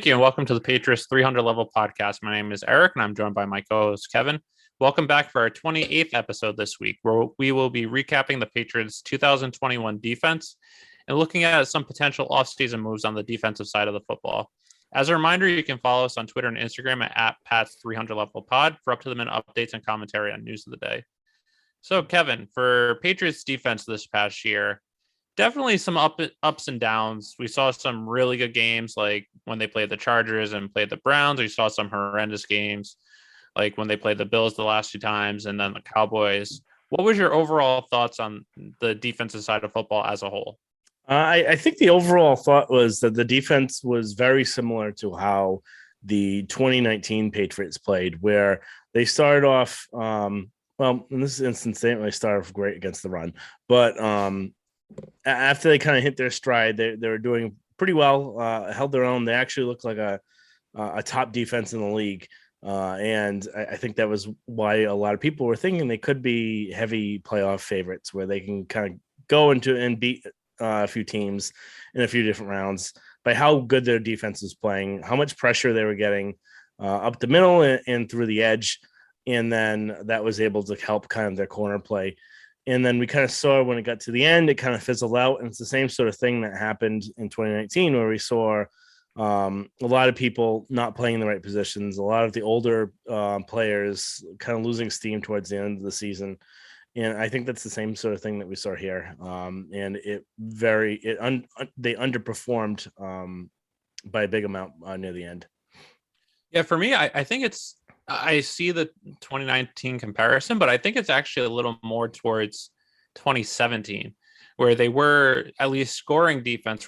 Thank you, and welcome to the Patriots 300 Level Podcast. My name is Eric, and I'm joined by my co-host Kevin. Welcome back for our 28th episode this week, where we will be recapping the Patriots' 2021 defense and looking at some potential offseason moves on the defensive side of the football. As a reminder, you can follow us on Twitter and Instagram at Pats 300 Level Pod for up-to-the-minute updates and commentary on news of the day. So, Kevin, for Patriots defense this past year, definitely some ups and downs. We saw some really good games, like when they played the Chargers and played the Browns. We saw some horrendous games, like when they played the Bills the last two times, and then the Cowboys. What was your overall thoughts on the defensive side of football as a whole? I think the overall thought was that the defense was very similar to how the 2019 Patriots played, where they started off, well, in this instance, they didn't really start off great against the run, but after they kind of hit their stride, they were doing pretty well, held their own. They actually looked like a top defense in the league. And I think that was why a lot of people were thinking they could be heavy playoff favorites, where they can kind of go into and beat a few teams in a few different rounds by how good their defense was playing, how much pressure they were getting up the middle and through the edge. And then that was able to help kind of their corner play. And then we kind of saw when it got to the end, it kind of fizzled out. And it's the same sort of thing that happened in 2019, where we saw a lot of people not playing in the right positions, a lot of the older players kind of losing steam towards the end of the season. And I think that's the same sort of thing that we saw here. And they underperformed by a big amount near the end. Yeah, for me, I think I see the 2019 comparison, but I think it's actually a little more towards 2017, where they were at least scoring defense,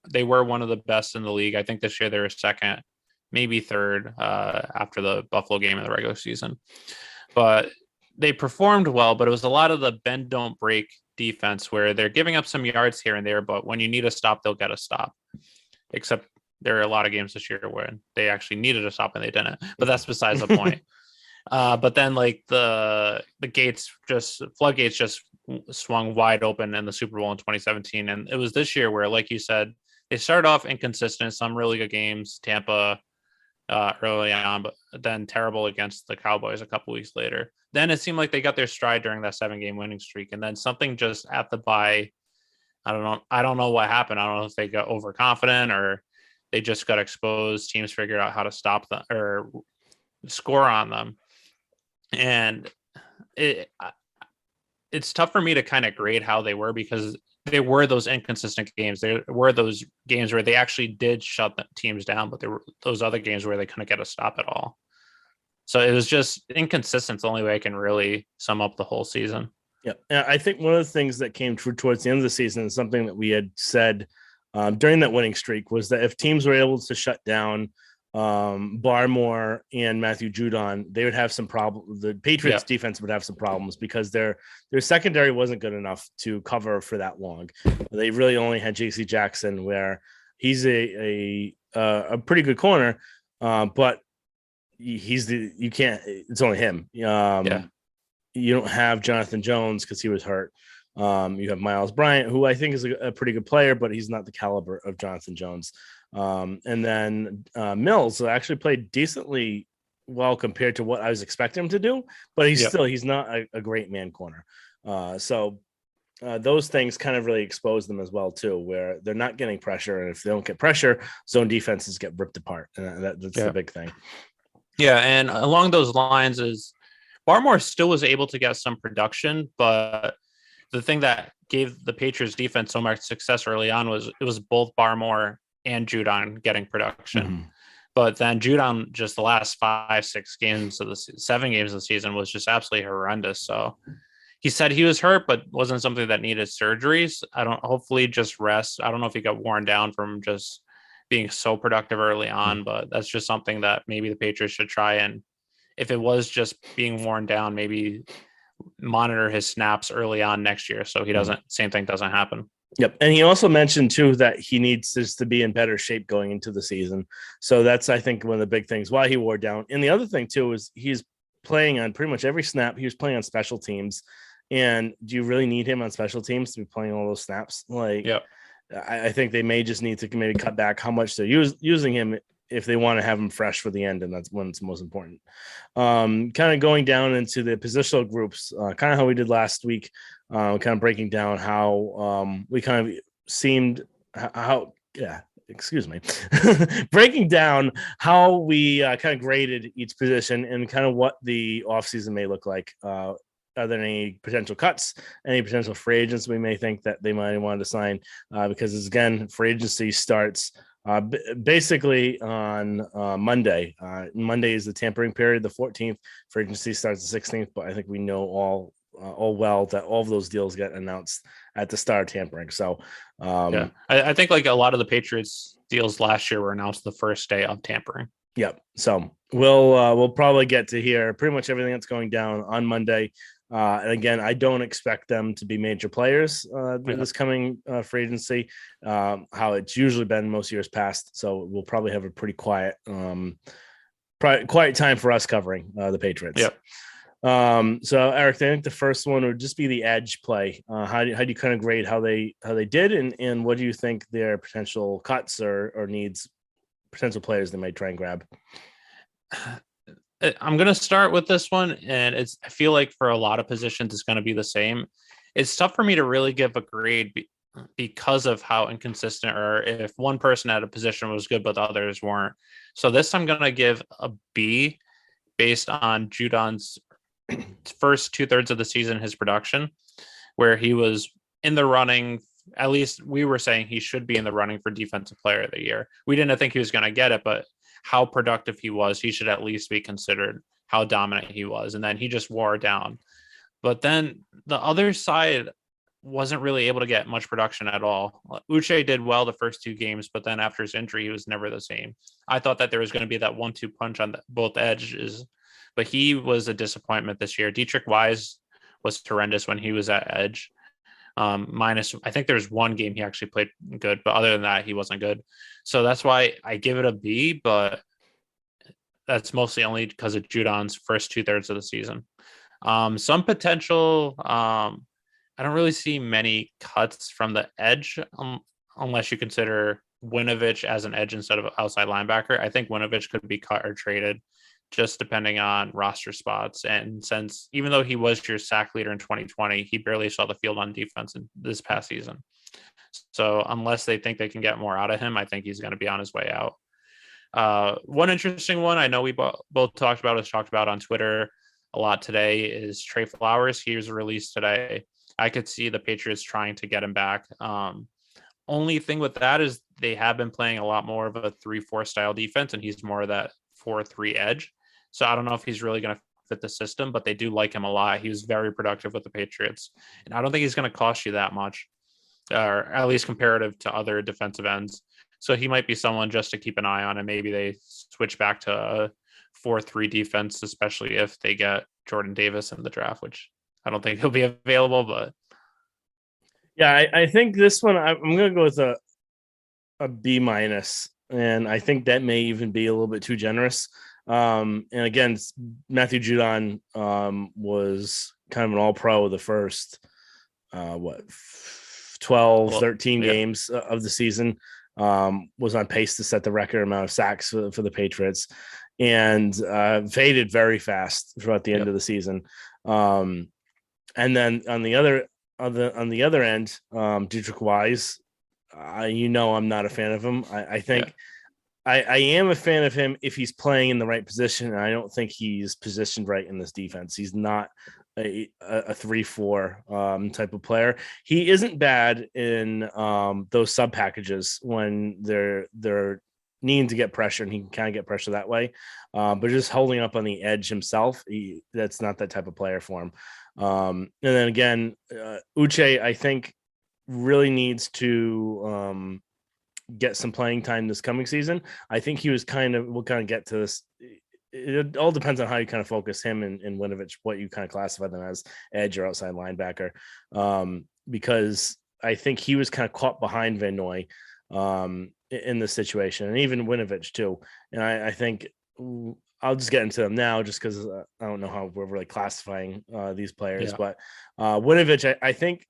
they were one of the best in the league. I think this year they were second, maybe third after the Buffalo game in the regular season. But they performed well, but it was a lot of the bend, don't break defense, where they're giving up some yards here and there, but when you need a stop, they'll get a stop. Except there are a lot of games this year where they actually needed a stop and they didn't, but that's besides the point. But then like the floodgates just swung wide open in the Super Bowl in 2017. And it was this year where, like you said, they started off inconsistent, some really good games, Tampa early on, but then terrible against the Cowboys a couple weeks later. Then it seemed like they got their stride during that 7-game winning streak. And then something just at the bye, I don't know what happened. I don't know if they got overconfident or they just got exposed. Teams figured out how to stop them or score on them. And it's tough for me to kind of grade how they were, because there were those inconsistent games. There were those games where they actually did shut the teams down, but there were those other games where they couldn't get a stop at all. So it was just inconsistent. It's the only way I can really sum up the whole season. Yeah. I think one of the things that came true towards the end of the season is something that we had said during that winning streak, was that if teams were able to shut down Barmore and Matthew Judon, they would have some problems. The Patriots defense would have some problems because their secondary wasn't good enough to cover for that long. They really only had JC Jackson, where he's a pretty good corner, but it's only him. You don't have Jonathan Jones because he was hurt. You have Miles Bryant, who I think is a pretty good player, but he's not the caliber of Jonathan Jones. And then Mills actually played decently well compared to what I was expecting him to do, but he's not a great man corner. So those things kind of really expose them as well too, where they're not getting pressure, and if they don't get pressure, zone defenses get ripped apart, and that's the big thing. Yeah, and along those lines is Barmore still was able to get some production, but the thing that gave the Patriots defense so much success early on was it was both Barmore and Judon getting production. Mm-hmm. But then Judon, just the last 5-6 games of the 7 games of the season, was just absolutely horrendous. So he said he was hurt, but wasn't something that needed surgeries. Hopefully just rest. I don't know if he got worn down from just being so productive early on, but that's just something that maybe the Patriots should try. And if it was just being worn down, maybe monitor his snaps early on next year so same thing doesn't happen. Yep. And he also mentioned too that he needs just to be in better shape going into the season. So that's, I think, one of the big things why he wore down. And the other thing too is he's playing on pretty much every snap. He was playing on special teams. And do you really need him on special teams to be playing all those snaps? I think they may just need to maybe cut back how much they're using him if they want to have him fresh for the end, and that's when it's most important. Kind of going down into the positional groups, kind of how we did last week, kind of breaking down how we kind of seemed how excuse me, breaking down how we kind of graded each position and kind of what the offseason may look like. Are there any potential cuts, any potential free agents we may think that they might want to sign? Because again, free agency starts basically on Monday. Monday is the tampering period, the 14th. Free agency starts the 16th, but I think we know all well that all of those deals get announced at the start of tampering. So I think like a lot of the Patriots deals last year were announced the first day of tampering. Yep. So we'll probably get to hear pretty much everything that's going down on Monday. And again, I don't expect them to be major players this coming free agency, how it's usually been most years past. So we'll probably have a pretty quiet time for us covering the Patriots. Yep. So Eric, I think the first one would just be the edge play. How do you kind of grade how they did, and what do you think their potential cuts or needs, potential players they might try and grab? I'm going to start with this one, and I feel like for a lot of positions, it's going to be the same. It's tough for me to really give a grade because of how inconsistent, or if one person at a position was good, but the others weren't. So this, I'm going to give a B based on Judon's first 2/3 of the season, his production, where he was in the running. At least we were saying he should be in the running for defensive player of the year. We didn't think he was going to get it, but how productive he was, he should at least be considered, how dominant he was. And then he just wore down. But then the other side wasn't really able to get much production at all. Uche did well the first 2 games, but then after his injury, he was never the same. I thought that there was going to be that 1-2 punch on both edges, but he was a disappointment this year. Dietrich Wise was horrendous when he was at edge. Minus, I think there's one game he actually played good, but other than that, he wasn't good. So that's why I give it a B, but that's mostly only because of Judon's first 2/3 of the season. Some potential, I don't really see many cuts from the edge, unless you consider Winovich as an edge instead of outside linebacker. I think Winovich could be cut or traded, just depending on roster spots. And since, even though he was your sack leader in 2020, he barely saw the field on defense in this past season. So unless they think they can get more out of him, I think he's going to be on his way out. One interesting one I know we both talked about on Twitter a lot today is Trey Flowers. He was released today. I could see the Patriots trying to get him back. Only thing with that is they have been playing a lot more of a 3-4 style defense, and he's more of that 4-3 edge. So I don't know if he's really going to fit the system, but they do like him a lot. He was very productive with the Patriots, and I don't think he's going to cost you that much, or at least comparative to other defensive ends. So he might be someone just to keep an eye on, and maybe they switch back to a 4-3 defense, especially if they get Jordan Davis in the draft, which I don't think he'll be available. But yeah, I think this one I'm going to go with a B-, and I think that may even be a little bit too generous. And again, Matthew Judon was kind of an all-pro the first 12, 13 games of the season. Was on pace to set the record amount of sacks for the Patriots, and faded very fast throughout the end of the season. And then on the other end, Dietrich Wise, I'm not a fan of him. I think I am a fan of him if he's playing in the right position, and I don't think he's positioned right in this defense. He's not a 3-4 type of player. He isn't bad in those sub packages when they're needing to get pressure, and he can kind of get pressure that way. But just holding up on the edge himself, that's not that type of player for him. And then again, Uche, I think, really needs to get some playing time this coming season. I think we'll kind of get to this. It all depends on how you kind of focus him and Winovich, what you kind of classify them as, edge or outside linebacker. Because I think he was kind of caught behind Van Noy in this situation, and even Winovich too. And I think I'll just get into them now, just because I don't know how we're really classifying these players. But Winovich, I think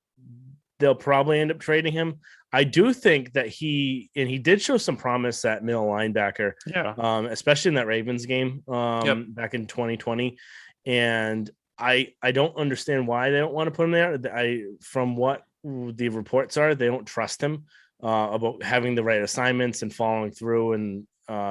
they'll probably end up trading him. I do think that he did show some promise at middle linebacker, especially in that Ravens game back in 2020. And I don't understand why they don't want to put him there. From what the reports are, they don't trust him about having the right assignments and following through and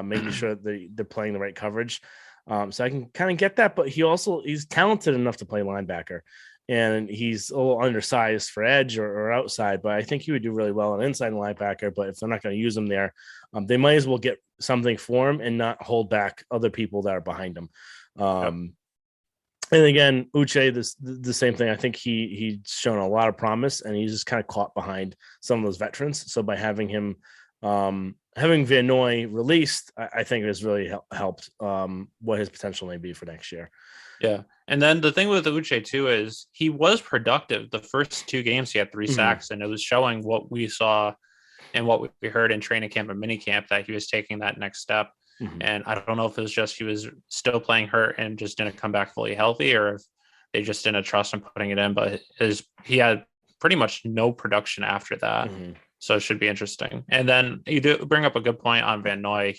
making sure that they're playing the right coverage. So I can kind of get that, but he's talented enough to play linebacker, and he's a little undersized for edge or outside, but I think he would do really well on inside linebacker. But if they're not going to use him there, they might as well get something for him and not hold back other people that are behind him. And again, Uche, the same thing. I think he's shown a lot of promise, and he's just kind of caught behind some of those veterans. So by having him, having Van Noy released, I think it has really helped what his potential may be for next year. Yeah. And then the thing with Uche too is he was productive. The first 2 games, he had 3 sacks, and it was showing what we saw and what we heard in training camp and mini camp, that he was taking that next step. And I don't know if it was just he was still playing hurt and just didn't come back fully healthy, or if they just didn't trust him putting it in. But he had pretty much no production after that. So it should be interesting. And then you do bring up a good point on Van Noy.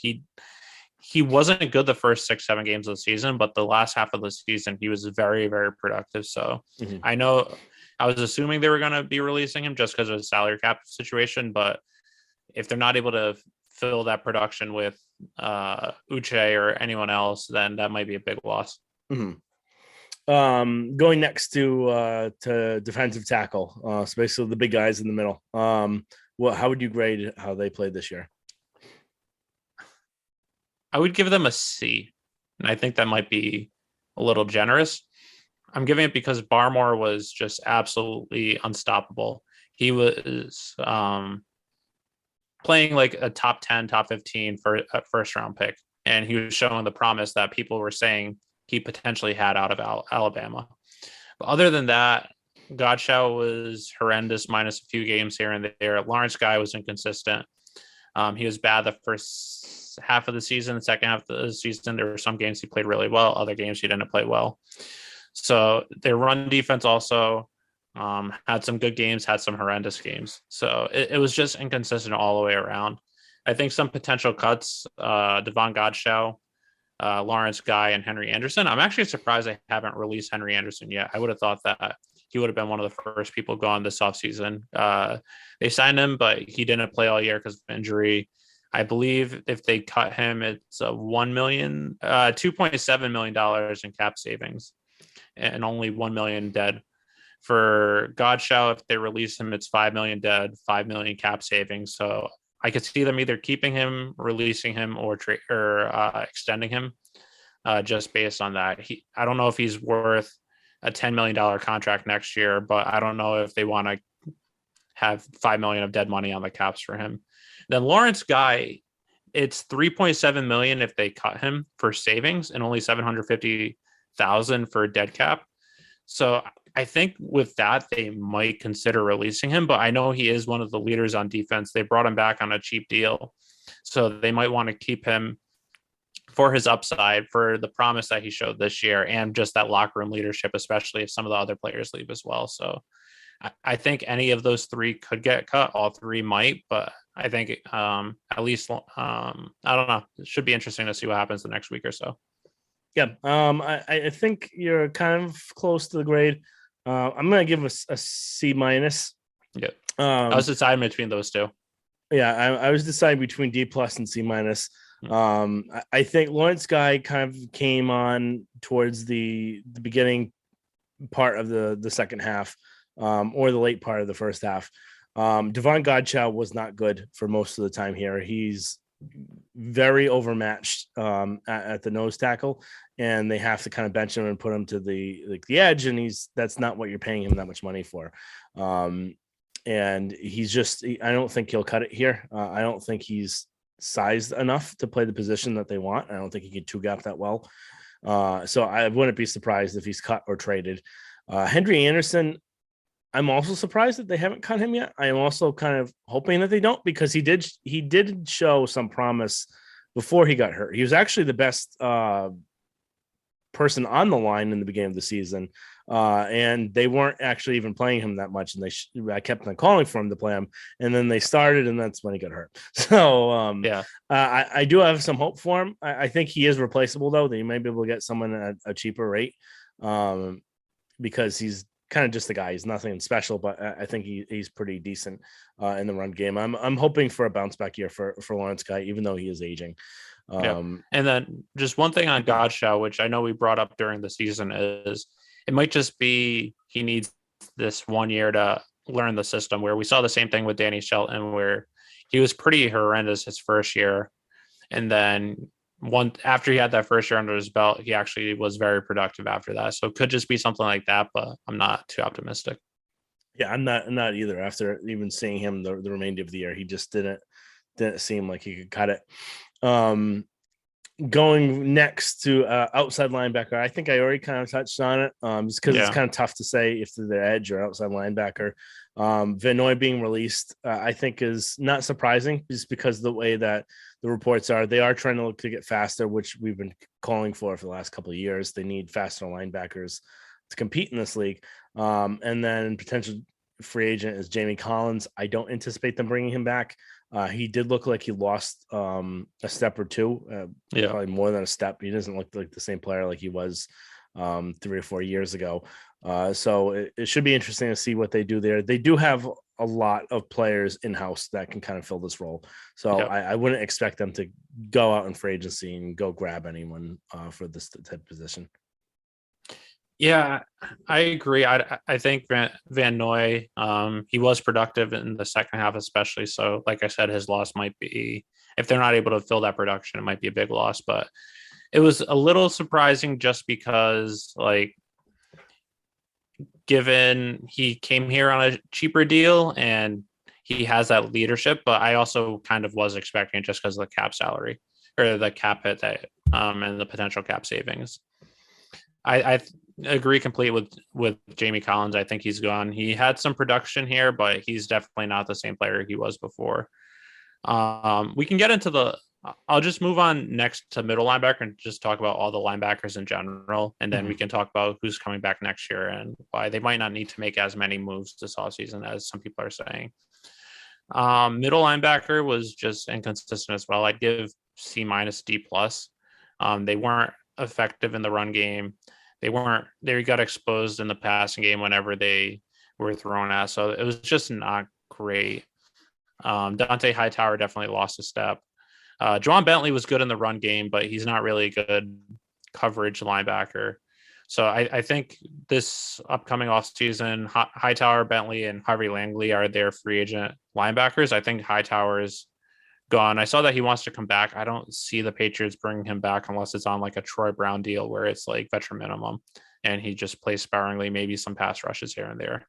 He wasn't good the first 6-7 games of the season, but the last half of the season, he was very, very productive. So I know I was assuming they were going to be releasing him just because of the salary cap situation. But if they're not able to fill that production with Uche or anyone else, then that might be a big loss. Going next to defensive tackle, so basically the big guys in the middle. How would you grade how they played this year? I would give them a C, and I think that might be a little generous. I'm giving it because Barmore was just absolutely unstoppable. He was playing like a top 10, top 15 for a first round pick. And he was showing the promise that people were saying he potentially had out of Alabama. But other than that, Godchaux was horrendous, minus a few games here and there. Lawrence Guy was inconsistent. He was bad the first half of the season. The second half of the season, there were some games he played really well. Other games he didn't play well. So their run defense also had some good games, had some horrendous games. So it was just inconsistent all the way around. I think some potential cuts, Devon Godchaux, Lawrence Guy, and Henry Anderson. I'm actually surprised they haven't released Henry Anderson yet. I would have thought that he would have been one of the first people gone this offseason. They signed him, but he didn't play all year because of injury. I believe if they cut him, it's $2.7 million in cap savings and only $1 million dead. For Godchaux, if they release him, it's $5 million dead, $5 million cap savings. So I could see them either keeping him, releasing him, or extending him, just based on that. I don't know if he's worth a $10 million contract next year, but I don't know if they want to have $5 million of dead money on the caps for him. Then Lawrence Guy, it's $3.7 million if they cut him for savings, and only $750,000 for dead cap. So I think with that, they might consider releasing him, but I know he is one of the leaders on defense. They brought him back on a cheap deal, so they might want to keep him for his upside, for the promise that he showed this year, and just that locker room leadership, especially if some of the other players leave as well. So I think any of those 3 could get cut. All 3 might, but I think at least, I don't know. It should be interesting to see what happens the next week or so. Yeah. I think you're kind of close to the grade. I'm going to give a C minus. Yeah. I was deciding between those 2. Yeah. I was deciding between D plus and C minus. I think Lawrence Guy kind of came on towards the beginning part of the second half, or the late part of the first half. Devon Godchaux was not good for most of the time here. He's very overmatched at the nose tackle, and they have to kind of bench him and put him to the edge, and that's not what you're paying him that much money for. And he's just, I don't think he'll cut it here. I don't think he's sized enough to play the position that they want. I don't think he can 2-gap that well. So I wouldn't be surprised if he's cut or traded. Henry Anderson, I'm also surprised that they haven't cut him yet. I am also kind of hoping that they don't, because he did show some promise before he got hurt. He was actually the best person on the line in the beginning of the season. and they weren't actually even playing him that much. And I kept on calling for him to play him, and then they started, and that's when he got hurt. So Yeah. I do have some hope for him. I think he is replaceable though. That you might be able to get someone at a cheaper rate, because he's kind of just the guy. He's nothing special, but I think he's pretty decent in the run game. I'm hoping for a bounce back year for Lawrence Guy, even though he is aging. Yeah. And then just one thing on Godchaux, which I know we brought up during the season, is it might just be he needs this 1 year to learn the system, where we saw the same thing with Danny Shelton, where he was pretty horrendous his first year. And then after he had that first year under his belt, he actually was very productive after that. So it could just be something like that, but I'm not too optimistic. Yeah, I'm not either. After even seeing him the remainder of the year, he just didn't seem like he could cut it. Going next to outside linebacker, I think I already kind of touched on it, just because it's kind of tough to say if they're the edge or outside linebacker. Van Noy being released, I think is not surprising, just because of the way that the reports are. They are trying to look to get faster, which we've been calling for the last couple of years. They need faster linebackers to compete in this league. And then potential free agent is Jamie Collins. I don't anticipate them bringing him back. He did look like he lost a step or two, probably more than a step. He doesn't look like the same player like he was 3 or 4 years ago. So it should be interesting to see what they do there. They do have a lot of players in-house that can kind of fill this role. So I wouldn't expect them to go out in free agency and go grab anyone for this type of position. Yeah, I agree. I think Van Noy, he was productive in the second half, especially. So, like I said, his loss might be, if they're not able to fill that production, it might be a big loss. But it was a little surprising just because, like, given he came here on a cheaper deal and he has that leadership, but I also kind of was expecting it just because of the cap salary or the cap hit that, and the potential cap savings. I agree completely with Jamie Collins. I think he's gone. He had some production here, but he's definitely not the same player he was before. We can get into I'll just move on next to middle linebacker and just talk about all the linebackers in general. And then we can talk about who's coming back next year and why they might not need to make as many moves this offseason as some people are saying. Middle linebacker was just inconsistent as well. I'd give C- D+. They weren't effective in the run game. They got exposed in the passing game whenever they were thrown at. So it was just not great. Dante Hightower definitely lost a step. Juwan Bentley was good in the run game, but he's not really a good coverage linebacker. So I think this upcoming offseason, Hightower, Bentley, and Harvey Langley are their free agent linebackers. I think Hightower is gone. I saw that he wants to come back. I don't see the Patriots bringing him back unless it's on like a Troy Brown deal where it's like veteran minimum and he just plays sparingly, maybe some pass rushes here and there.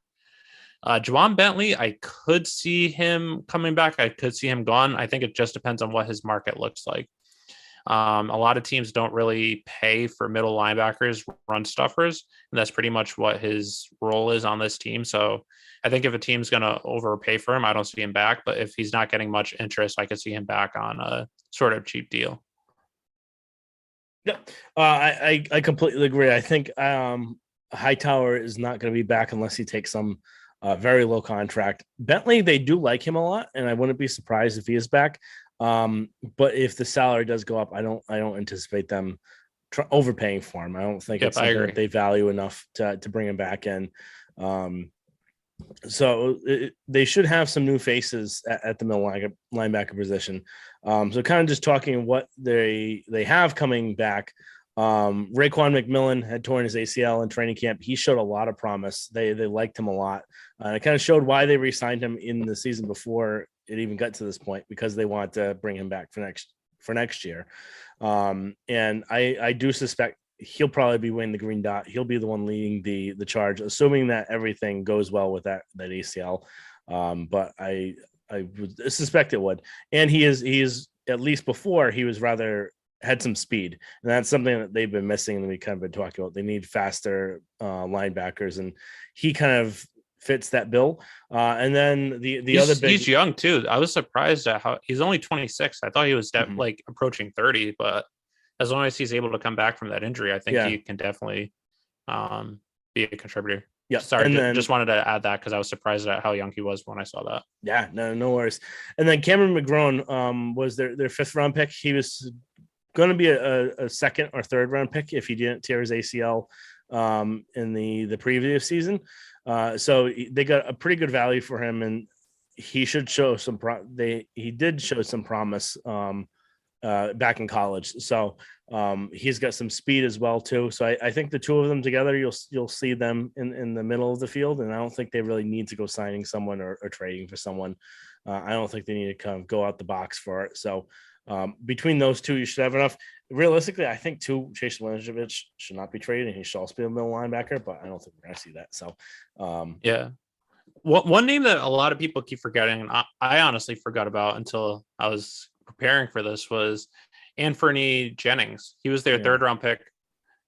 Juwan Bentley, I could see him coming back. I could see him gone. I think it just depends on what his market looks like. A lot of teams don't really pay for middle linebackers, run stuffers, and that's pretty much what his role is on this team. So I think if a team's going to overpay for him, I don't see him back. But if he's not getting much interest, I could see him back on a sort of cheap deal. Yeah, I completely agree. I think Hightower is not going to be back unless he takes some very low contract. Bentley, they do like him a lot, and I wouldn't be surprised if he is back. But if the salary does go up, I don't anticipate them overpaying for him. I don't think it's something that they value enough to bring him back in. So they should have some new faces at the middle linebacker position. So kind of just talking what they have coming back. Raekwon McMillan had torn his ACL in training camp. He showed a lot of promise. They liked him a lot. It kind of showed why they re-signed him in the season before it even got to this point, because they want to bring him back for next year. And I do suspect he'll probably be winning the green dot. He'll be the one leading the charge, assuming that everything goes well with that ACL. But I would suspect it would. And he is at least before he was had some speed, and that's something that they've been missing. And we kind of been talking about, they need faster linebackers, and he kind of fits that bill. And then he's young too. I was surprised at how he's only 26. I thought he was like approaching 30, but as long as he's able to come back from that injury, I think he can definitely be a contributor. Yeah. Sorry, And then just wanted to add that because I was surprised at how young he was when I saw that. yeah, no worries. And then Cameron McGrone was their fifth round pick. He was going to be a second or third round pick if he didn't tear his ACL in the previous season. So they got a pretty good value for him, and he should show some he did show some promise back in college. So he's got some speed as well too. So I think the two of them together, you'll see them in the middle of the field, and I don't think they really need to go signing someone or trading for someone. I don't think they need to kind of go out the box for it. So between those two, you should have enough. Realistically, I think Chase Winovich should not be traded, and he should also be a middle linebacker, but I don't think we're going to see that. So yeah. One name that a lot of people keep forgetting, and I honestly forgot about until I was preparing for this, was Anthony Jennings. He was their third round pick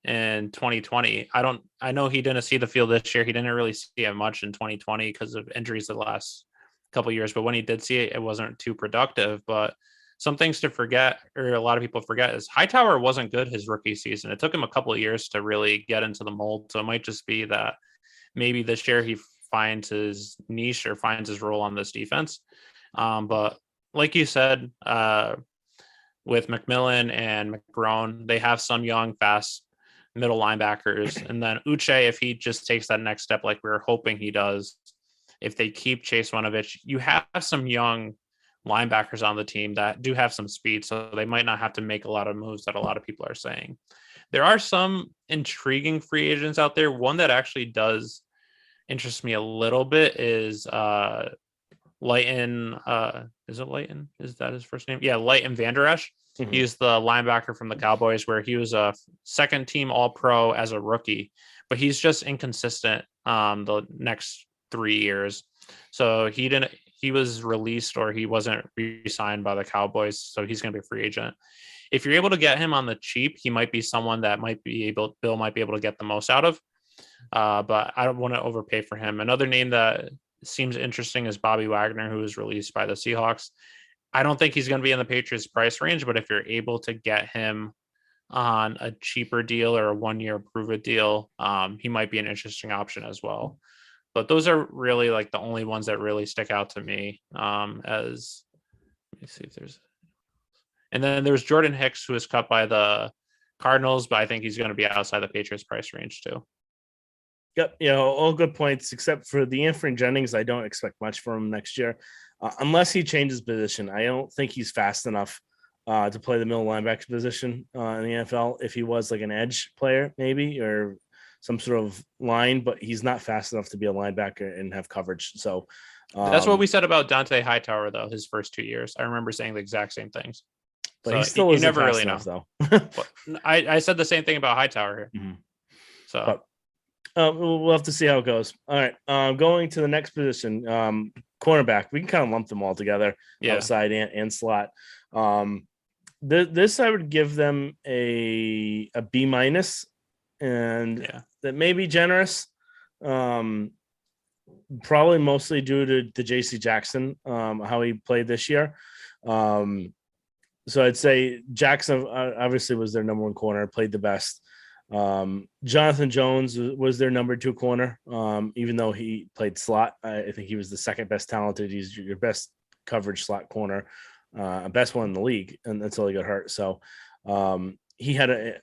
in 2020. I know he didn't see the field this year. He didn't really see it much in 2020 because of injuries the last couple of years, but when he did see it, it wasn't too productive. But some things to forget, or a lot of people forget, is Hightower wasn't good his rookie season. It took him a couple of years to really get into the mold. So it might just be that maybe this year he finds his niche or finds his role on this defense. But like you said, with McMillan and McGrone, they have some young, fast middle linebackers. And then Uche, if he just takes that next step like we were hoping he does, if they keep Chase Winovich, you have some young linebackers on the team that do have some speed, so they might not have to make a lot of moves that a lot of people are saying. There are some intriguing free agents out there. One that actually does interest me a little bit is Leighton. Is it Leighton? Is that his first name? Yeah, Leighton Vander Esch. Mm-hmm. He's the linebacker from the Cowboys, where he was a second team All-Pro as a rookie, but he's just inconsistent the next 3 years. So he was released, or he wasn't re-signed by the Cowboys, so he's going to be a free agent. If you're able to get him on the cheap, he might be someone that Bill might be able to get the most out of. But I don't want to overpay for him. Another name that seems interesting is Bobby Wagner, who was released by the Seahawks. I don't think he's going to be in the Patriots price range, but if you're able to get him on a cheaper deal or a 1-year prove it deal, he might be an interesting option as well. But those are really like the only ones that really stick out to me. As let me see if there's, and then there's Jordan Hicks, who was cut by the Cardinals, but I think he's going to be outside the Patriots price range too. Yep, all good points, except for the Anthony Jennings. I don't expect much from him next year, unless he changes position. I don't think he's fast enough to play the middle linebacker position in the NFL. If he was like an edge player, maybe, or some sort of line, but he's not fast enough to be a linebacker and have coverage. So that's what we said about Dante Hightower, though, his first 2 years. I remember saying the exact same things. But so he still isn't never really enough, though. I said the same thing about Hightower here. Mm-hmm. So we'll have to see how it goes. All right. Going to the next position, cornerback. We can kind of lump them all together, outside and slot. This I would give them a B-, and that may be generous. Probably mostly due to J.C. Jackson, how he played this year. So I'd say Jackson obviously was their number one corner, played the best. Jonathan Jones was their number 2 corner, even though he played slot. I think he was the second best talented. He's your best coverage slot corner, best one in the league, and that's all he got hurt. So he had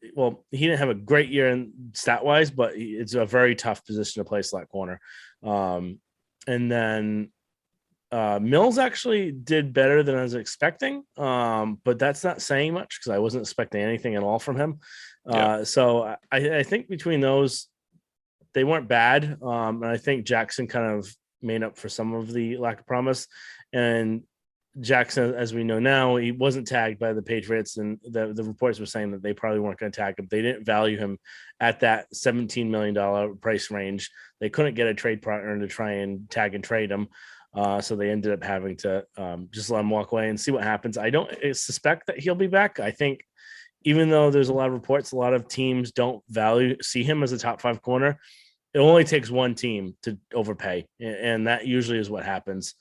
he didn't have a great year in stat wise, but it's a very tough position to play slot corner. And then Mills actually did better than I was expecting, but that's not saying much because I wasn't expecting anything at all from him. So I think between those, they weren't bad. And I think Jackson kind of made up for some of the lack of promise. And Jackson, as we know now, he wasn't tagged by the Patriots, and the reports were saying that they probably weren't going to tag him. They didn't value him at that $17 million price range. They couldn't get a trade partner to try and tag and trade him. So they ended up having to just let him walk away and see what happens. I don't suspect that he'll be back. I think even though there's a lot of reports, a lot of teams don't see him as a top 5 corner. It only takes one team to overpay, and that usually is what happens.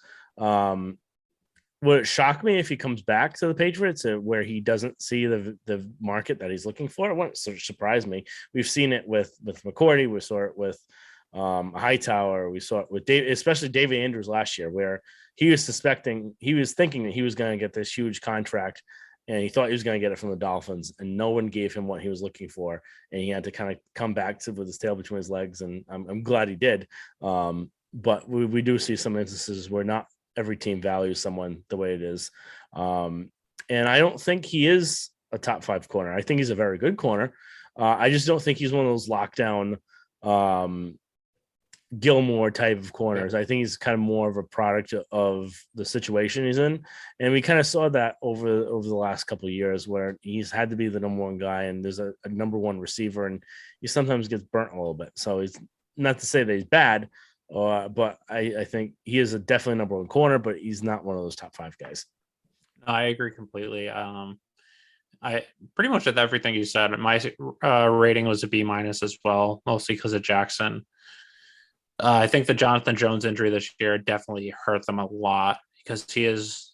would it shock me if he comes back to the Patriots where he doesn't see the market that he's looking for? It wouldn't surprise me. We've seen it with McCourty. We saw it with Hightower. We saw it with Dave, especially David Andrews last year, where he was thinking that he was going to get this huge contract, and he thought he was going to get it from the Dolphins, and no one gave him what he was looking for, and he had to kind of come back with his tail between his legs, and I'm glad he did. But we do see some instances where not every team values someone the way it is. And I don't think he is a top 5 corner. I think he's a very good corner. I just don't think he's one of those lockdown Gilmore type of corners. I think he's kind of more of a product of the situation he's in. And we kind of saw that over the last couple of years where he's had to be the number one guy and there's a number one receiver and he sometimes gets burnt a little bit. So it's not to say that he's bad, but I think he is a definitely number one corner, but he's not one of those top 5 guys. I agree completely. I pretty much with everything you said. My rating was a B- as well, mostly because of Jackson. I think the Jonathan Jones injury this year definitely hurt them a lot because he is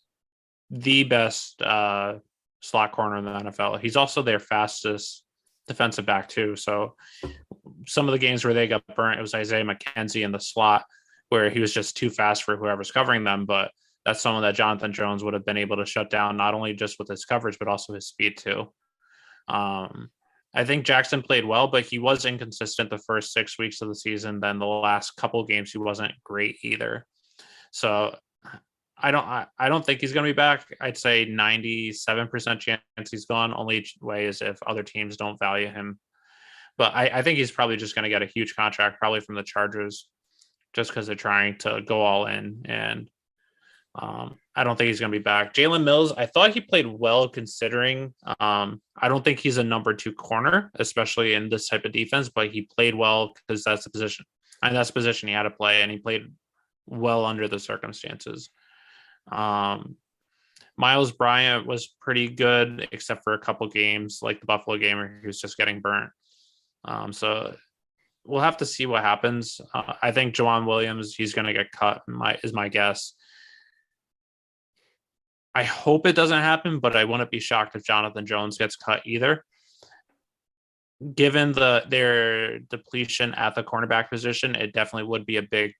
the best slot corner in the NFL. He's also their fastest defensive back too. So some of the games where they got burnt, it was Isaiah McKenzie in the slot where he was just too fast for whoever's covering them. But that's someone that Jonathan Jones would have been able to shut down, not only just with his coverage, but also his speed too. I think Jackson played well, but he was inconsistent the first 6 weeks of the season. Then the last couple of games, he wasn't great either. So I don't think he's going to be back. I'd say 97% chance he's gone. Only way is if other teams don't value him. But I think he's probably just going to get a huge contract, probably from the Chargers, just because they're trying to go all in. And I don't think he's going to be back. Jalen Mills, I thought he played well considering. I don't think he's a number 2 corner, especially in this type of defense, but he played well because that's the position. And that's the position he had to play, and he played well under the circumstances. Miles Bryant was pretty good, except for a couple games, like the Buffalo game where he was just getting burnt. So we'll have to see what happens. I think Jawan Williams, he's going to get cut, is my guess. I hope it doesn't happen, but I wouldn't be shocked if Jonathan Jones gets cut either. Given their depletion at the cornerback position, it definitely would be a big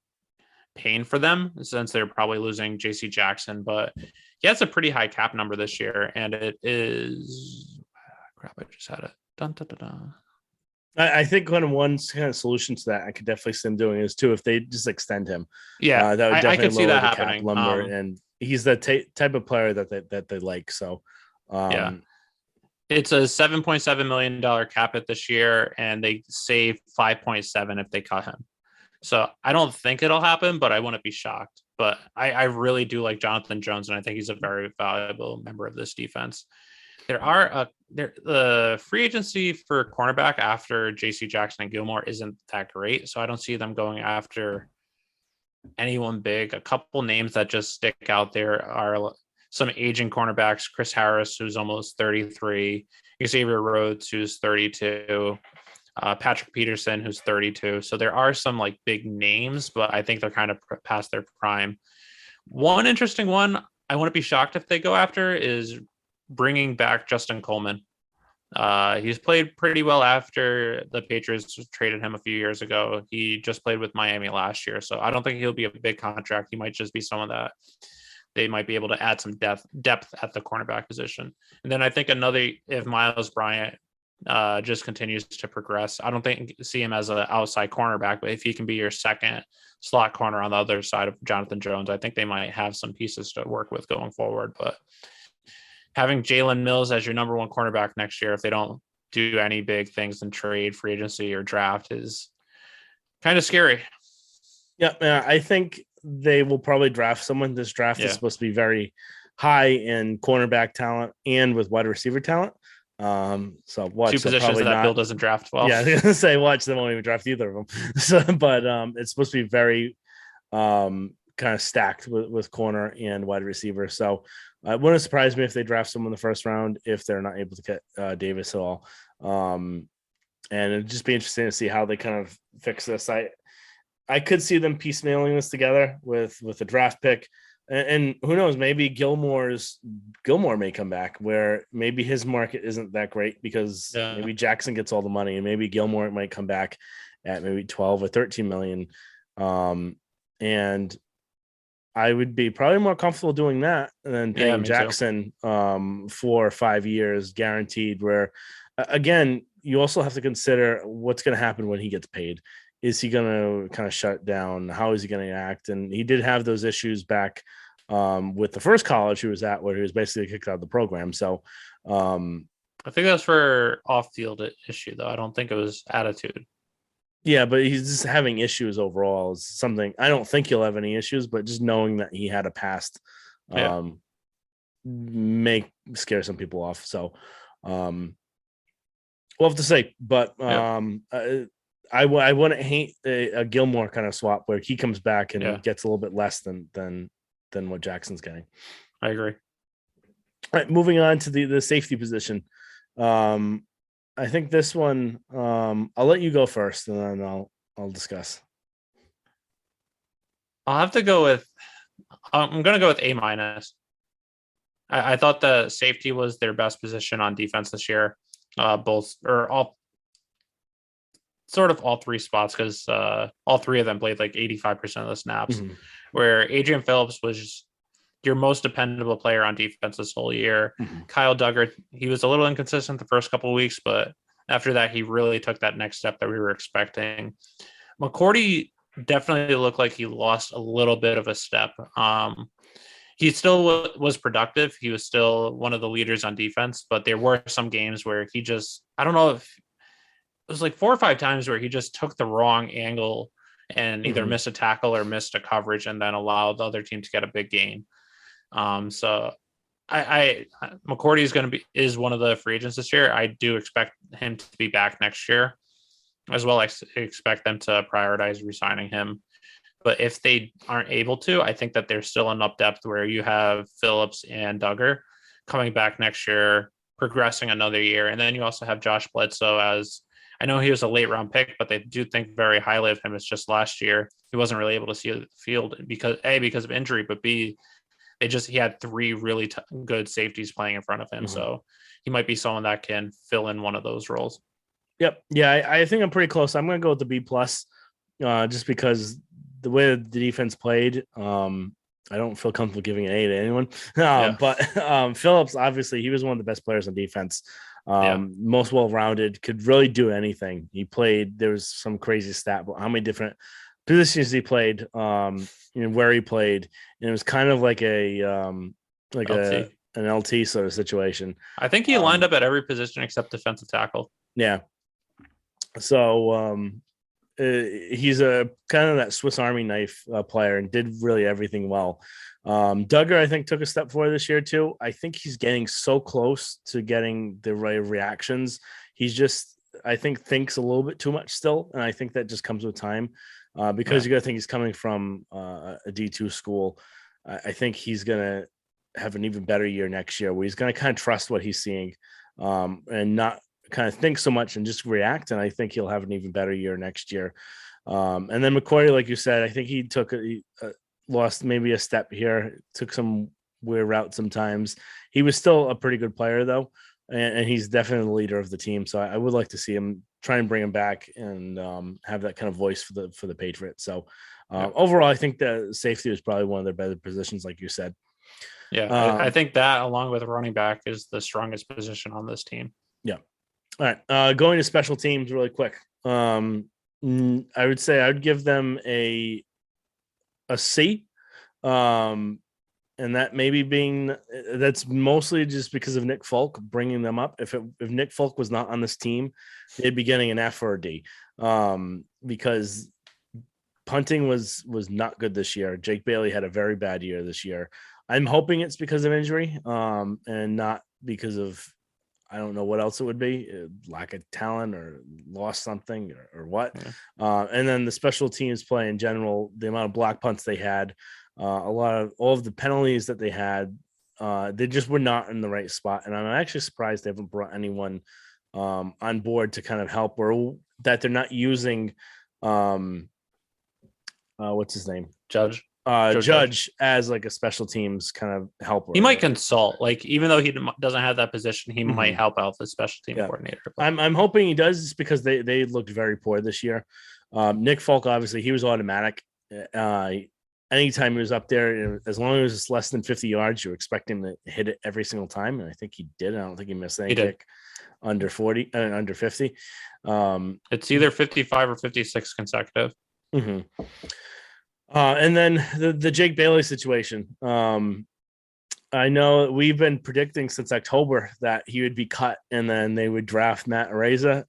pain for them since they're probably losing JC Jackson. But he has a pretty high cap number this year, and it is crap. I just had it. Dun, dun, dun, dun. I think one kind of solution to that I could definitely see them doing is too if they just extend him. Yeah, that would definitely I could see that lower the happening. cap number, and he's the type of player that they like. So yeah, it's a $7.7 million cap hit this year, and they save 5.7 if they cut him. So I don't think it'll happen, but I wouldn't be shocked. But I really do like Jonathan Jones, and I think he's a very valuable member of this defense. The free agency for cornerback after JC Jackson and Gilmore isn't that great. So I don't see them going after anyone big. A couple names that just stick out there are some aging cornerbacks, Chris Harris, who's almost 33, Xavier Rhodes, who's 32, Patrick Peterson, who's 32. So there are some like big names, but I think they're kind of past their prime. One interesting one I wouldn't be shocked if they go after is bringing back Justin Coleman. He's played pretty well after the Patriots traded him a few years ago. He just played with Miami last year, so I don't think he'll be a big contract. He might just be someone that they might be able to add some depth at the cornerback position. And then I think if Miles Bryant just continues to progress, I don't see him as an outside cornerback, but if he can be your second slot corner on the other side of Jonathan Jones, I think they might have some pieces to work with going forward. But having Jalen Mills as your number 1 cornerback next year, if they don't do any big things in trade, free agency, or draft, is kind of scary. Yeah, I think they will probably draft someone. This draft is supposed to be very high in cornerback talent and with wide receiver talent. So watch 2 positions that Bill doesn't draft well. Yeah, I was gonna say watch, they won't even draft either of them. So, but it's supposed to be very kind of stacked with corner and wide receiver. So it wouldn't surprise me if they draft someone in the first round if they're not able to get Davis at all. And it'd just be interesting to see how they kind of fix this. I could see them piecemealing this together with a draft pick, And who knows, maybe Gilmore may come back where maybe his market isn't that great because Yeah. maybe Jackson gets all the money and maybe Gilmore might come back at maybe 12 or 13 million. And I would be probably more comfortable doing that than paying Me too. Jackson 4 or 5 years guaranteed, where again, you also have to consider what's going to happen when he gets paid. Is he going to kind of shut down? How is he going to act? And he did have those issues back with the first college he was at, where he was basically kicked out of the program. So I think that's for off-field issue, though. I don't think it was attitude. yeah, but he's just having issues overall is something. I don't think he'll have any issues, but just knowing that he had a past may scare some people off. So we'll have to say, but I wouldn't hate a Gilmore kind of swap where he comes back and gets a little bit less than what Jackson's getting. I agree. All right, moving on to the safety position. I think this one, I'll let you go first, and then I'll discuss. I'll have to go with. I'm going to go with A-. I thought the safety was their best position on defense this year. All three spots, because all three of them played like 85% of the snaps. Mm-hmm. Where Adrian Phillips was your most dependable player on defense this whole year. Mm-hmm. Kyle Duggar, he was a little inconsistent the first couple of weeks, but after that, he really took that next step that we were expecting. McCourty definitely looked like he lost a little bit of a step. He still was productive. He was still one of the leaders on defense, but there were some games where he just, I don't know if it was like 4 or 5 times where he just took the wrong angle and either missed a tackle or missed a coverage and then allowed the other team to get a big gain. So McCourty is one of the free agents this year. I do expect him to be back next year as well. I expect them to prioritize re-signing him. But if they aren't able to, I think that there's still enough depth where you have Phillips and Duggar coming back next year, progressing another year. And then you also have Josh Bledsoe, as I know he was a late round pick, but they do think very highly of him. It's just last year he wasn't really able to see the field because of injury, but B, he had 3 really good safeties playing in front of him. So he might be someone that can fill in one of those roles. Yep. Yeah, I think I'm pretty close. I'm going to go with the B+, just because the way the defense played, I don't feel comfortable giving an A to anyone. But Phillips, obviously, he was one of the best players on defense. Most well-rounded, could really do anything. He played, there was some crazy stat about how many different positions he played, where he played, and it was kind of like an LT sort of situation. I think he lined up at every position except defensive tackle. Yeah. So he's a kind of that Swiss Army knife player and did really everything well. Duggar, I think, took a step forward this year too. I think he's getting so close to getting the right reactions. He's just, I think, thinks a little bit too much still, and I think that just comes with time. Because you got to think he's coming from a D2 school. I think he's going to have an even better year next year where he's going to kind of trust what he's seeing and not kind of think so much and just react. And I think he'll have an even better year next year. And then McCourty, like you said, I think he lost maybe a step here, took some weird routes sometimes. He was still a pretty good player, though. And he's definitely the leader of the team. So I would like to see him try and bring him back and have that kind of voice for the Patriots. So overall, I think the safety is probably one of their better positions, like you said. Yeah, I think that along with running back is the strongest position on this team. Yeah. All right. Going to special teams really quick. I would say I would give them a C. And that maybe that's mostly just because of Nick Folk bringing them up. If Nick Folk was not on this team, they'd be getting an F or a D, because punting was not good this year. Jake Bailey had a very bad year this year. I'm hoping it's because of injury, and not because of, I don't know what else it would be, lack of talent or lost something or what. Yeah. And then the special teams play in general, the amount of block punts they had, all of the penalties that they had, they just were not in the right spot. And I'm actually surprised they haven't brought anyone on board to kind of help, or that they're not using what's his name? Judge. Joe Judge as like a special teams kind of helper. He might consult, like even though he doesn't have that position, he might help out the special team coordinator. But I'm hoping he does, just because they looked very poor this year. Nick Folk, obviously, he was automatic. Anytime he was up there, as long as it's less than 50 yards, you expect him to hit it every single time, and I think he did. I don't think he missed any kick under 40 under 50. It's either 55 or 56 consecutive. Mm-hmm. And then the Jake Bailey situation. I know we've been predicting since October that he would be cut and then they would draft Matt Araiza.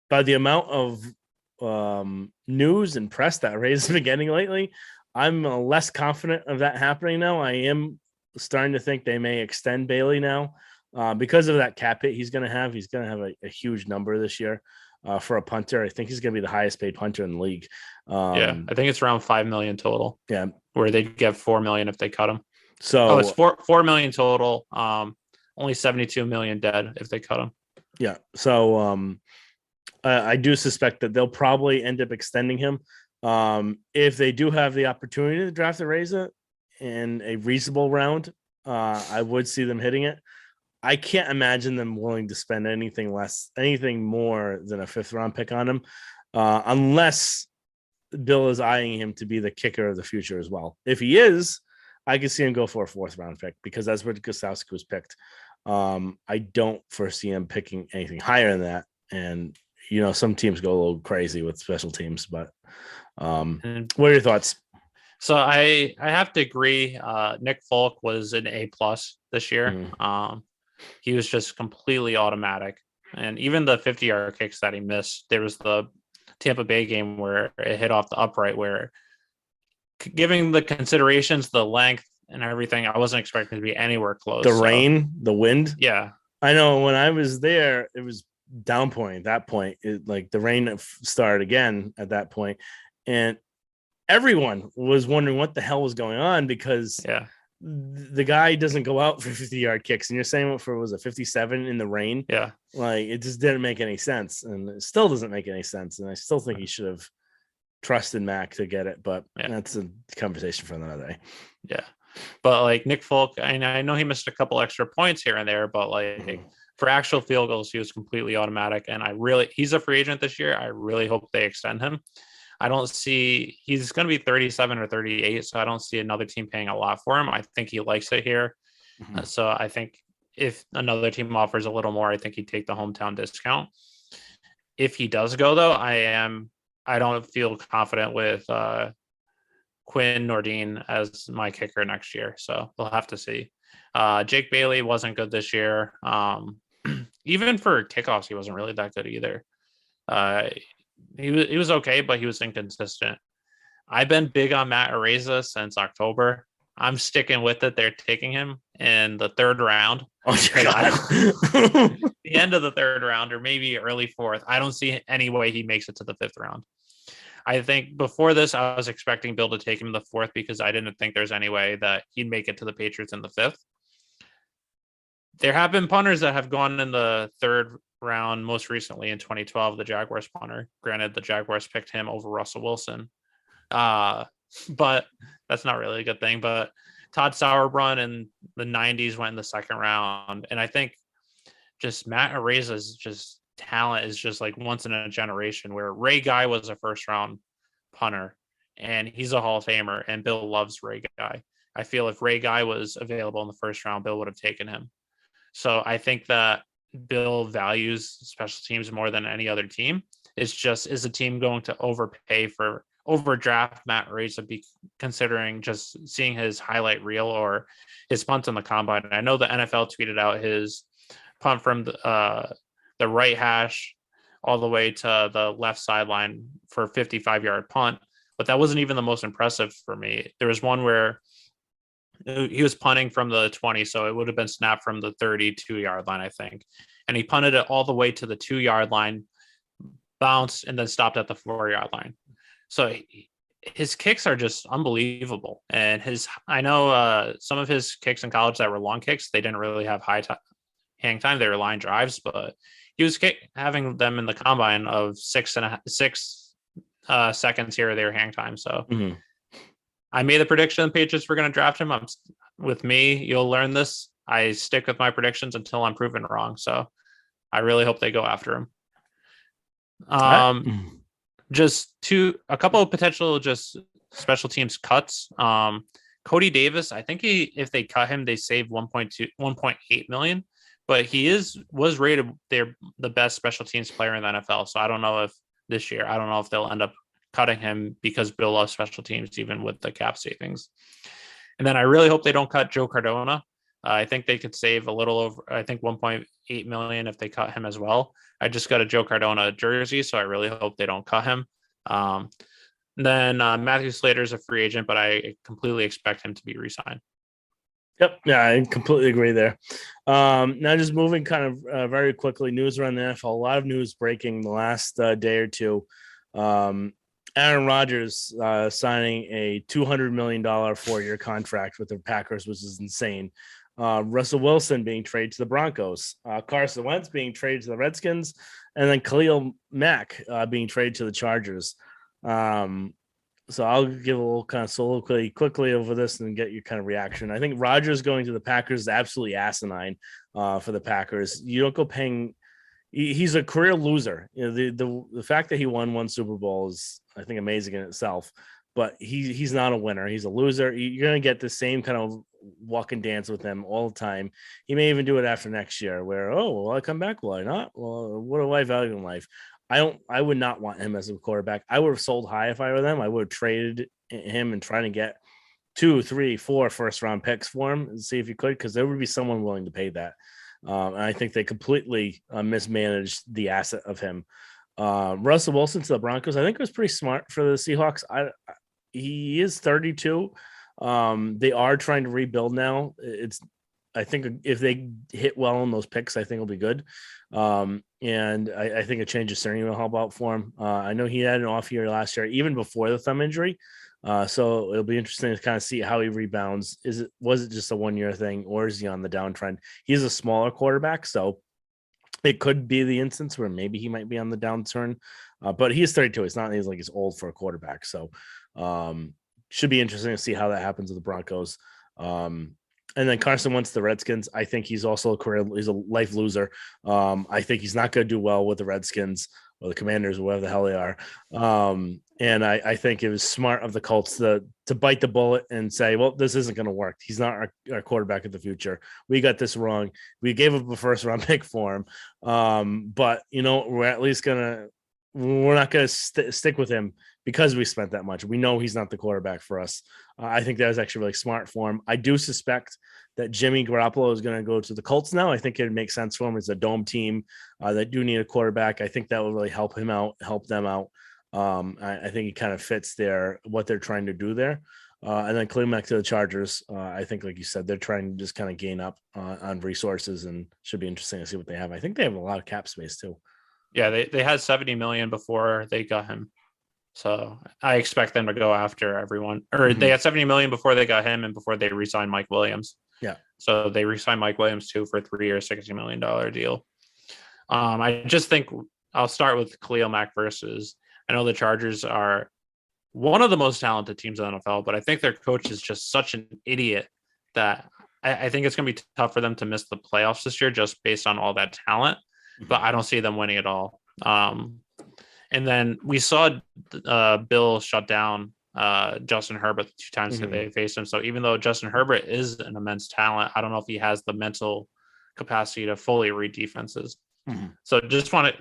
By the amount of news and press that Araiza's been getting lately, I'm less confident of that happening now. I am starting to think they may extend Bailey now because of that cap hit he's going to have. He's going to have a huge number this year. For a punter, I think he's going to be the highest paid punter in the league. I think it's around 5 million total. Yeah, where they'd get 4 million if they cut him. So it's 4 million total. Only 72 million dead if they cut him. Yeah. So I do suspect that they'll probably end up extending him. If they do have the opportunity to draft Araiza in a reasonable round, I would see them hitting it. I can't imagine them willing to spend anything more than a 5th round pick on him, unless Bill is eyeing him to be the kicker of the future as well. If he is, I could see him go for a 4th round pick, because that's where Gostkowski was picked. I don't foresee him picking anything higher than that. And, some teams go a little crazy with special teams, but what are your thoughts? So I have to agree. Nick Folk was an A+ this year. Mm-hmm. He was just completely automatic. And even the 50-yard kicks that he missed, there was the Tampa Bay game where it hit off the upright, where, giving the considerations, the length and everything, I wasn't expecting to be anywhere close. The rain, the wind. Yeah. I know when I was there, it was downpouring at that point. The rain started again at that point. And everyone was wondering what the hell was going on, because the guy doesn't go out for 50-yard kicks, and you're saying for was a 57 in the rain. Yeah. It just didn't make any sense, and it still doesn't make any sense. And I still think he should have trusted Mac to get it, but that's a conversation for another day. Yeah. But Nick Folk, I know he missed a couple extra points here and there, but for actual field goals, he was completely automatic. And he's a free agent this year. I really hope they extend him. I don't see, he's going to be 37 or 38, so I don't see another team paying a lot for him. I think he likes it here. Mm-hmm. So I think if another team offers a little more, I think he'd take the hometown discount. If he does go, though, I don't feel confident with Quinn Nordin as my kicker next year. So we'll have to see. Jake Bailey wasn't good this year. Even for kickoffs, he wasn't really that good either. He was okay, but he was inconsistent. I've been big on Matt Araiza since October. I'm sticking with it. They're taking him in the 3rd round. The end of the 3rd round, or maybe early 4th. I don't see any way he makes it to the 5th round. I think before this, I was expecting Bill to take him in the 4th, because I didn't think there's any way that he'd make it to the Patriots in the 5th. There have been punters that have gone in the 3rd round, most recently in 2012, the Jaguars punter. Granted, the Jaguars picked him over Russell Wilson. But that's not really a good thing. But Todd Sauerbrunn in the 90s went in the 2nd round. And I think just Matt Araiza's just talent is just once in a generation, where Ray Guy was a 1st round punter and he's a Hall of Famer, and Bill loves Ray Guy. I feel if Ray Guy was available in the 1st round, Bill would have taken him. So I think that Bill values special teams more than any other team. It's just, is a team going to overdraft Matt Araiza, considering just seeing his highlight reel or his punts in the combine? I know the NFL tweeted out his punt from the right hash all the way to the left sideline for a 55-yard punt, but that wasn't even the most impressive for me. There was one where he was punting from the 20, so it would have been snapped from the 32-yard line, I think. And he punted it all the way to the 2-yard line, bounced, and then stopped at the 4-yard line. So his kicks are just unbelievable. And I know some of his kicks in college that were long kicks, they didn't really have hang time. They were line drives, but he was having them in the combine of 6 seconds here or there hang time. So I made the prediction the Patriots were going to draft him. With me, you'll learn this. I stick with my predictions until I'm proven wrong. So I really hope they go after him. Just a couple of potential just special teams cuts. Cody Davis, I think if they cut him, they save 1.8 million, but he was rated the best special teams player in the NFL. So I don't know if this year, I don't know if they'll end up cutting him because Bill loves special teams, even with the cap savings. And then I really hope they don't cut Joe Cardona. I think they could save a little over, I think 1.8 million if they cut him as well. I just got a Joe Cardona jersey, so I really hope they don't cut him. Then Matthew Slater is a free agent, but I completely expect him to be re-signed. Yep. Yeah, I completely agree there. Now just moving kind of very quickly, news around the NFL. A lot of news breaking the last day or two. Aaron Rodgers signing a $200 million 4-year contract with the Packers, which is insane. Russell Wilson being traded to the Broncos. Carson Wentz being traded to the Redskins. And then Khalil Mack being traded to the Chargers. So I'll give a little kind of soliloquy quickly over this and get your kind of reaction. I think Rodgers going to the Packers is absolutely asinine for the Packers. You don't go paying. He's a career loser. You know, the fact that he won one Super Bowl is, I think, amazing in itself. But he's not a winner. He's a loser. You're going to get the same kind of walk and dance with him all the time. He may even do it after next year where, will I come back? Will I not? Well, what do I value in life? I would not want him as a quarterback. I would have sold high if I were them. I would have traded him and trying to get 2, 3, 4 first-round picks for him and see if you could, because there would be someone willing to pay that. And I think they completely mismanaged the asset of him. Russell Wilson to the Broncos, I think it was pretty smart for the Seahawks. He is 32. They are trying to rebuild now. I think if they hit well on those picks, I think it'll be good. And I think a change of scenery will help out for him. I know he had an off year last year, even before the thumb injury. So it'll be interesting to kind of see how he rebounds. Was it just a 1-year thing, or is he on the downtrend? He's a smaller quarterback, so it could be the instance where maybe he might be on the downturn. But he's 32. He's old for a quarterback. So should be interesting to see how that happens with the Broncos. And then Carson Wentz, the Redskins. I think he's also he's a life loser. I think he's not going to do well with the Redskins or the Commanders or whatever the hell they are. And I think it was smart of the Colts to bite the bullet and say, well, this isn't going to work. He's not our quarterback of the future. We got this wrong. We gave up a first-round pick for him. But, we're at least we're not going to stick with him because we spent that much. We know he's not the quarterback for us. I think that was actually really smart for him. I do suspect that Jimmy Garoppolo is going to go to the Colts now. I think it would make sense for him. It's a dome team that do need a quarterback. I think that will really help them out. I think he kind of fits what they're trying to do there. And then Khalil Mack to the Chargers. I think, like you said, they're trying to just kind of gain up on resources, and should be interesting to see what they have. I think they have a lot of cap space too. Yeah, they had 70 million before they got him. So I expect them to go after everyone. Or They had 70 million before they got him and before they re-signed Mike Williams. Yeah. So they re-signed Mike Williams too for a 3-year, $60 million deal. I just think I'll start with Khalil Mack versus, I know the Chargers are one of the most talented teams in the NFL, but I think their coach is just such an idiot that I think it's going to be tough for them to miss the playoffs this year just based on all that talent. But I don't see them winning at all. And then we saw Bill shut down Justin Herbert the 2 times that they faced him. So even though Justin Herbert is an immense talent, I don't know if he has the mental capacity to fully read defenses. So just going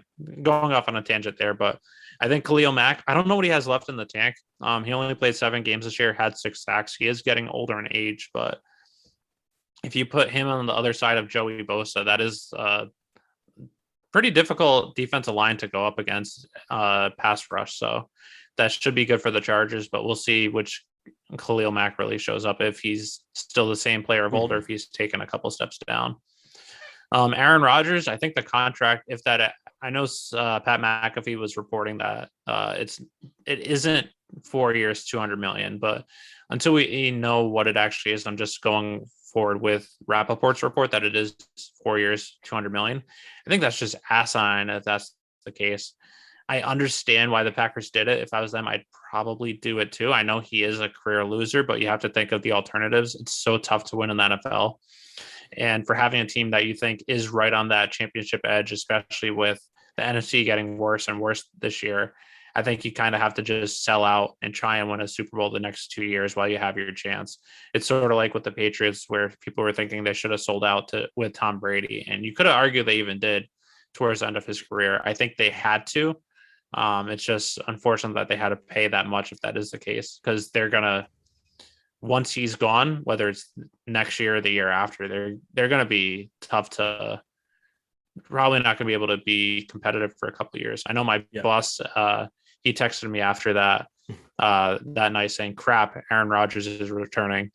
off on a tangent there, but I think Khalil Mack, I don't know what he has left in the tank. He only played 7 games this year, had 6 sacks. He is getting older in age, but if you put him on the other side of Joey Bosa, that is pretty difficult defensive line to go up against pass rush. So that should be good for the Chargers, but we'll see which Khalil Mack really shows up, if he's still the same player of old or if he's taken a couple steps down. Aaron Rodgers, I think the contract, I know Pat McAfee was reporting that it isn't 4 years, 200 million, but until we know what it actually is, I'm just going forward with Rappaport's report that it is 4 years, 200 million. I think that's just asinine if that's the case. I understand why the Packers did it. If I was them, I'd probably do it too. I know he is a career loser, but you have to think of the alternatives. It's so tough to win in the NFL. And for having a team that you think is right on that championship edge, especially with the NFC getting worse and worse this year, I think you kind of have to just sell out and try and win a Super Bowl the next 2 years while you have your chance. It's sort of like with the Patriots, where people were thinking they should have sold out with Tom Brady. And you could have argued they even did towards the end of his career. I think they had to. It's just unfortunate that they had to pay that much if that is the case, because they're going to, once he's gone, whether it's next year or the year after, they're going to be tough to, probably not going to be able to be competitive for a couple of years. I know my boss, he texted me after that night saying, crap, Aaron Rodgers is returning.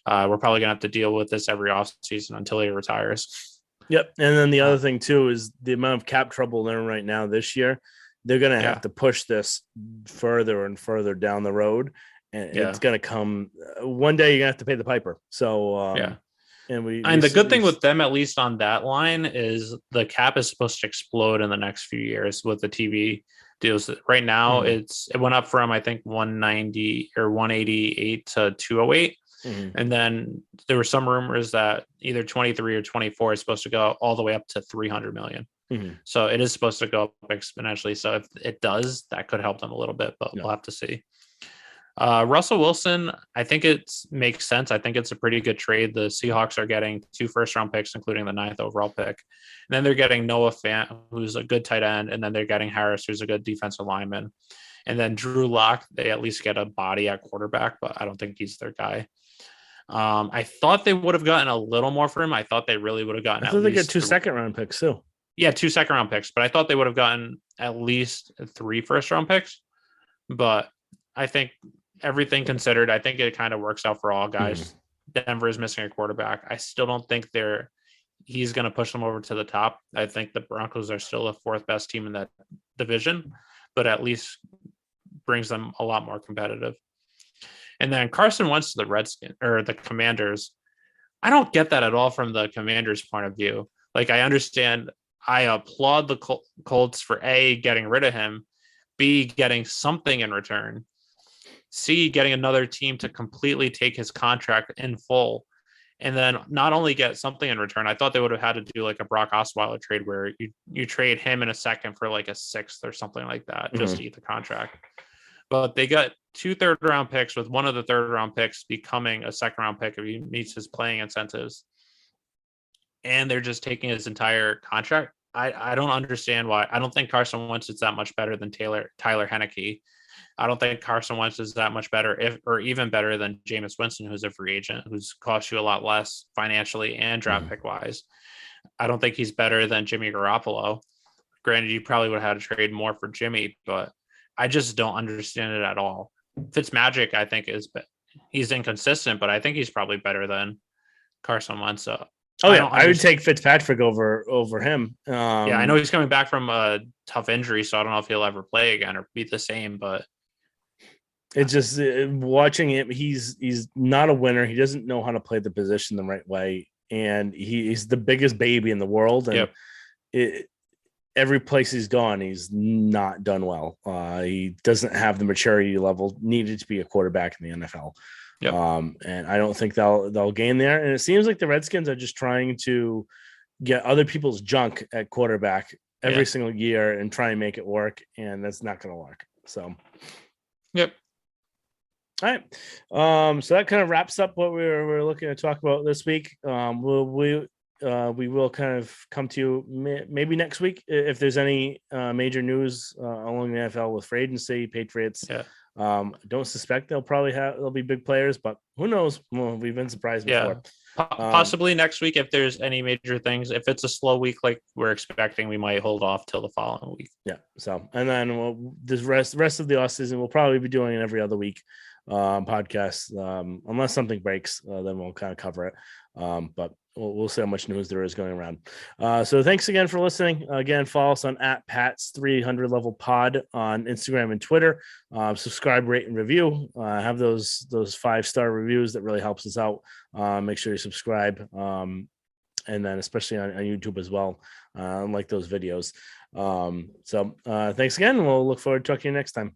We're probably going to have to deal with this every offseason until he retires. Yep. And then the other thing too is the amount of cap trouble they're in right now this year. They're going to have to push this further and further down the road. And it's going to come one day. You're going to have to pay the piper. So, and the good thing with them, at least on that line, is the cap is supposed to explode in the next few years with the TV deals. Right now, it went up from, I think, 190 or 188 to 208. And then there were some rumors that either 23 or 24 is supposed to go all the way up to 300 million. So it is supposed to go up exponentially. So if it does, that could help them a little bit, but we'll have to see. Russell Wilson, I think it makes sense. I think it's a pretty good trade. The Seahawks are getting 2 first-round picks, including the 9th overall pick. And then they're getting Noah Fant, who's a good tight end, and then they're getting Harris, who's a good defensive lineman. And then Drew Lock, they at least get a body at quarterback, but I don't think he's their guy. I thought they would have gotten a little more for him. I thought they really would have gotten. I thought they got 2 second-round picks too. Yeah, 2 second-round picks, but I thought they would have gotten at least 3 first-round picks. But I think everything considered, I think it kind of works out for all guys. Denver is missing a quarterback. I still don't think he's going to push them over to the top. I think the Broncos are still the 4th best team in that division, but at least brings them a lot more competitive. And then Carson Wentz to the Redskins or the Commanders. I don't get that at all from the Commanders' point of view. Like, I understand, I applaud the Colts for A, getting rid of him, B, getting something in return, C, getting another team to completely take his contract in full, and then not only get something in return. I thought they would have had to do like a Brock Osweiler trade where you trade him in a second for like a 6th or something like that, just to eat the contract. But they got 2 third-round picks, with one of the third-round picks becoming a second-round pick if he meets his playing incentives. And they're just taking his entire contract. I don't understand why. I don't think Carson Wentz is that much better than Tyler Heineke. I don't think Carson Wentz is that much better, or even better than Jameis Winston, who's a free agent, who's cost you a lot less financially and draft pick wise. I don't think he's better than Jimmy Garoppolo. Granted, you probably would have had to trade more for Jimmy, but I just don't understand it at all. Fitzmagic, I think, he's inconsistent, but I think he's probably better than Carson Wentz. I would take Fitzpatrick over him. I know he's coming back from a tough injury, so I don't know if he'll ever play again or be the same. But it's just watching him. He's not a winner. He doesn't know how to play the position the right way, and he's the biggest baby in the world. And every place he's gone, he's not done well. He doesn't have the maturity level needed to be a quarterback in the NFL. And I don't think they'll gain there. And it seems like the Redskins are just trying to get other people's junk at quarterback every single year and try and make it work. And that's not going to work. So, all right. So that kind of wraps up what we're looking to talk about this week. We will kind of come to you maybe next week if there's any major news along the NFL with free agency, Patriots. Don't suspect they'll be big players, but who knows? Well, we've been surprised before. Possibly next week if there's any major things. If it's a slow week like we're expecting, we might hold off till the following week. So, and then this rest of the off season, we'll probably be doing it every other week podcast. Unless something breaks, then we'll kind of cover it. But we'll see how much news there is going around. So thanks again for listening. Again, follow us on @Pat's 300 Level Pod on Instagram and Twitter. Subscribe, rate, and review. Have those 5-star reviews that really helps us out. Make sure you subscribe. and then especially on YouTube as well. Like those videos. So thanks again. We'll look forward to talking to you next time.